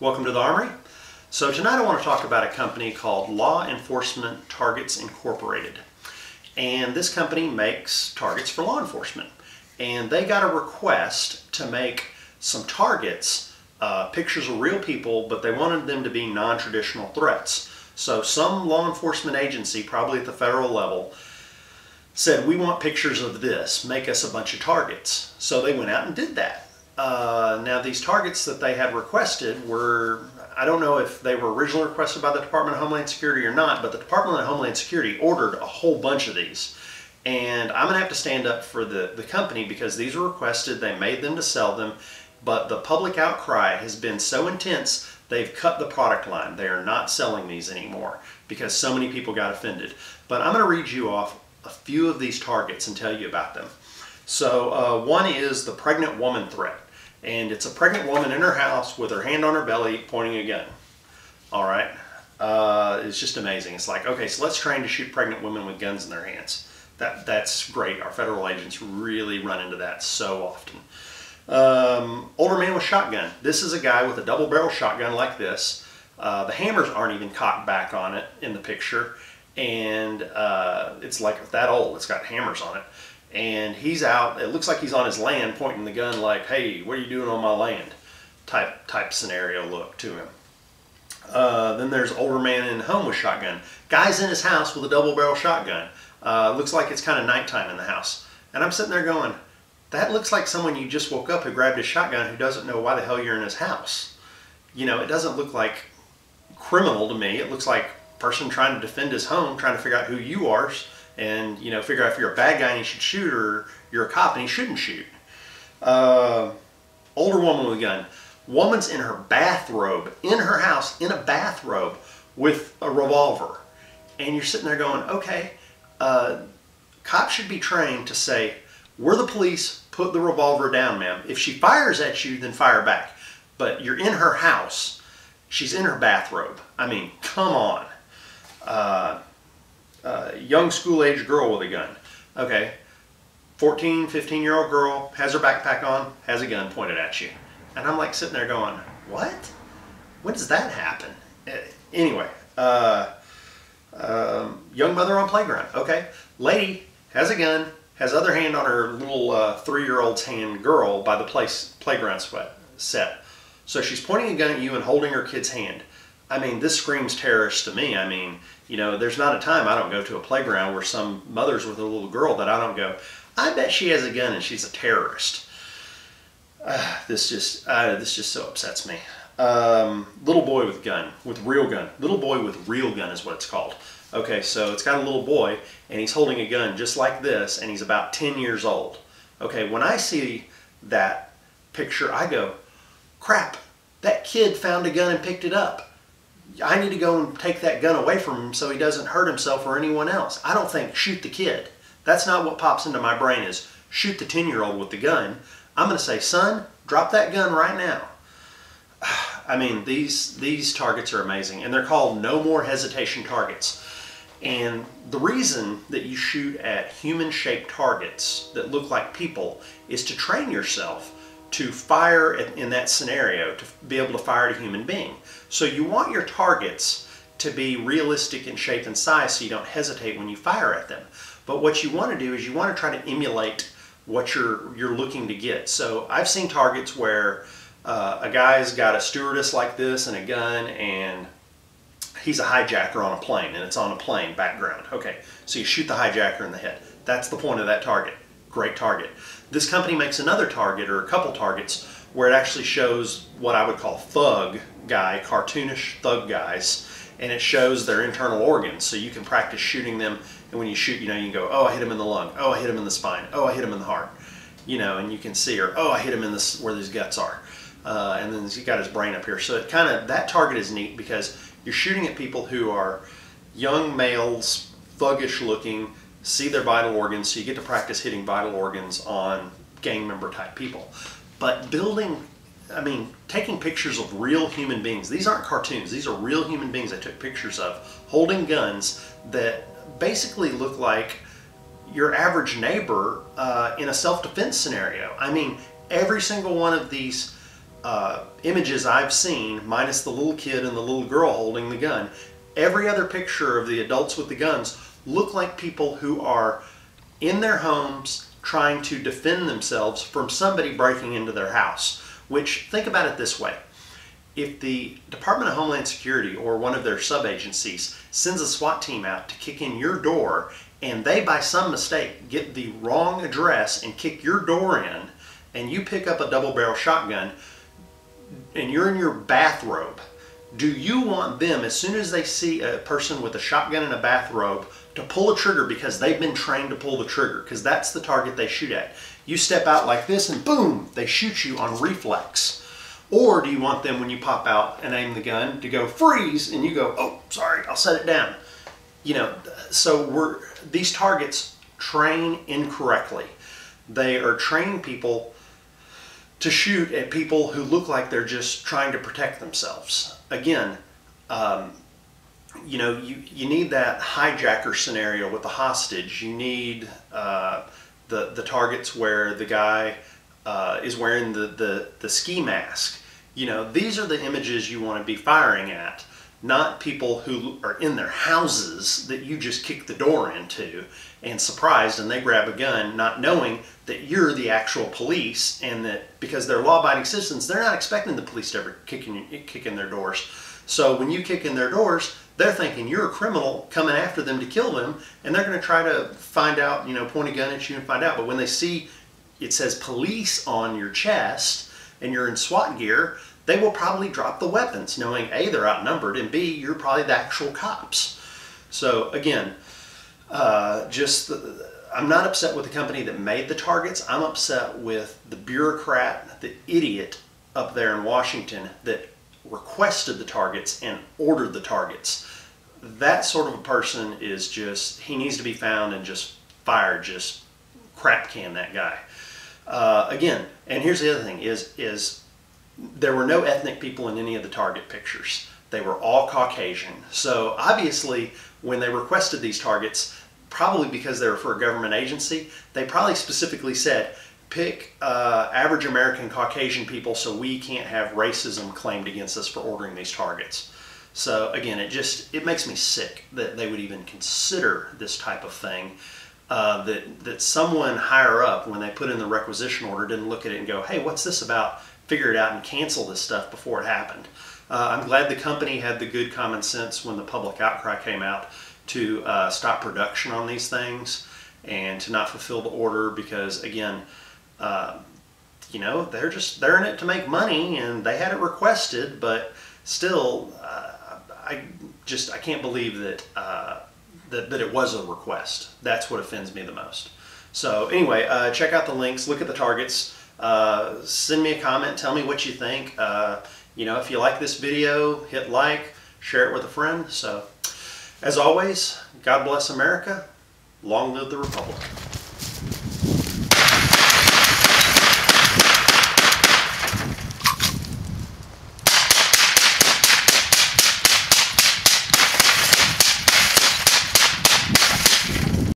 Welcome to the Armory. So tonight I want to talk about a company called Law Enforcement Targets Incorporated. And this company makes targets for law enforcement. And they got a request to make some targets, pictures of real people, but they wanted them to be non-traditional threats. So some law enforcement agency, probably at the federal level, said, we want pictures of this, make us a bunch of targets. So they went out and did that. Now these targets that they had requested were, I don't know if they were originally requested by the Department of Homeland Security or not, but the Department of Homeland Security ordered a whole bunch of these. And I'm going to have to stand up for the company because these were requested, they made them to sell them, but the public outcry has been so intense they've cut the product line. They are not selling these anymore because so many people got offended. But I'm going to read you off a few of these targets and tell you about them. So one is the pregnant woman threat. And it's a pregnant woman in her house with her hand on her belly pointing a gun. All right. It's just amazing. It's like, okay, so let's train to shoot pregnant women with guns in their hands. That's great. Our federal agents really run into that so often. Older man with shotgun. This is a guy with a double barrel shotgun like this. The hammers aren't even cocked back on it in the picture. And it's like that old. It's got hammers on it. And he's out, it looks like he's on his land pointing the gun like, hey, what are you doing on my land? Type scenario look to him. Then there's older man in home with shotgun. Guy's in his house with a double barrel shotgun. Looks like it's kind of nighttime in the house. And I'm sitting there going, that looks like someone you just woke up who grabbed his shotgun who doesn't know why the hell you're in his house. You know, it doesn't look like criminal to me. It looks like a person trying to defend his home, trying to figure out who you are, and figure out if you're a bad guy and you should shoot, or you're a cop and you shouldn't shoot. Older woman with a gun. Woman's in her bathrobe, in her house, in a bathrobe with a revolver. And you're sitting there going, okay, cops should be trained to say, we're the police, put the revolver down, ma'am. If she fires at you, then fire back. But you're in her house. She's in her bathrobe. I mean, come on. Young school-age girl with a gun. Okay, 14, 15-year-old girl, has her backpack on, has a gun pointed at you. And I'm like sitting there going, what? When does that happen? Anyway, young mother on playground. Okay, lady has a gun, has other hand on her little 3-year-old's hand, girl, by the playground set. So she's pointing a gun at you and holding her kid's hand. I mean, this screams terrorist to me. I mean, there's not a time I don't go to a playground where some mother's with a little girl that I don't go, I bet she has a gun and she's a terrorist. This just so upsets me. Little boy with gun, with real gun. Little boy with real gun is what it's called. Okay, so it's got a little boy and he's holding a gun just like this and he's about 10 years old. Okay, when I see that picture, I go, crap, that kid found a gun and picked it up. I need to go and take that gun away from him so he doesn't hurt himself or anyone else. I don't think shoot the kid. That's not what pops into my brain is shoot the 10-year-old with the gun. I'm going to say, son, drop that gun right now. I mean, these targets are amazing, and they're called no more hesitation targets. And the reason that you shoot at human-shaped targets that look like people is to train yourself to fire in that scenario, to be able to fire at a human being. So you want your targets to be realistic in shape and size so you don't hesitate when you fire at them. But what you want to do is you want to try to emulate what you're looking to get. So I've seen targets where a guy's got a stewardess like this and a gun, and he's a hijacker on a plane, and it's on a plane background. Okay, so you shoot the hijacker in the head. That's the point of that target. Great target. This company makes another target, or a couple targets, where it actually shows what I would call thug guy, cartoonish thug guys, and it shows their internal organs, so you can practice shooting them, and when you shoot, you can go, oh, I hit him in the lung, oh, I hit him in the spine, oh, I hit him in the heart, and you can see, or oh, I hit him in this where his guts are, and then he's got his brain up here. So it that target is neat because you're shooting at people who are young males, thuggish looking, see their vital organs, so you get to practice hitting vital organs on gang member type people. But taking pictures of real human beings, these aren't cartoons, these are real human beings I took pictures of, holding guns that basically look like your average neighbor in a self-defense scenario. I mean, every single one of these images I've seen, minus the little kid and the little girl holding the gun, every other picture of the adults with the guns look like people who are in their homes trying to defend themselves from somebody breaking into their house. Which, think about it this way. If the Department of Homeland Security or one of their sub-agencies sends a SWAT team out to kick in your door, and they by some mistake get the wrong address and kick your door in, and you pick up a double-barrel shotgun and you're in your bathrobe, do you want them, as soon as they see a person with a shotgun and a bathrobe, to pull a trigger because they've been trained to pull the trigger? Because that's the target they shoot at. You step out like this and boom, they shoot you on reflex. Or do you want them, when you pop out and aim the gun, to go freeze and you go, oh, sorry, I'll set it down. You know, so these targets train incorrectly. They are training people to shoot at people who look like they're just trying to protect themselves. Again, you know, you need that hijacker scenario with the hostage. You need the targets where the guy is wearing the ski mask. You know, these are the images you want to be firing at, not people who are in their houses that you just kick the door into and surprised and they grab a gun, not knowing that you're the actual police, and that because they're law-abiding citizens, they're not expecting the police to ever kick in their doors. So when you kick in their doors, they're thinking you're a criminal coming after them to kill them, and they're going to try to find out, you know, point a gun at you and find out. But when they see it says police on your chest and you're in SWAT gear, they will probably drop the weapons, knowing A, they're outnumbered, and B, you're probably the actual cops. So again, I'm not upset with the company that made the targets. I'm upset with the bureaucrat, the idiot up there in Washington that requested the targets and ordered the targets. That sort of a person is just, he needs to be found and just fired, just crap can that guy. Again, and here's the other thing, is there were no ethnic people in any of the target pictures. They were all Caucasian. So obviously when they requested these targets, probably because they were for a government agency, they probably specifically said, pick average American Caucasian people so we can't have racism claimed against us for ordering these targets. So again, it makes me sick that they would even consider this type of thing. That someone higher up, when they put in the requisition order, didn't look at it and go, hey, what's this about? Figure it out and cancel this stuff before it happened. I'm glad the company had the good common sense when the public outcry came out to stop production on these things and to not fulfill the order, because again, you know, they're in it to make money, and they had it requested, but still, I can't believe that that it was a request. That's what offends me the most. So anyway, check out the links, look at the targets, send me a comment, tell me what you think. You know, if you like this video, hit like, share it with a friend. So as always, God bless America. Long live the Republic.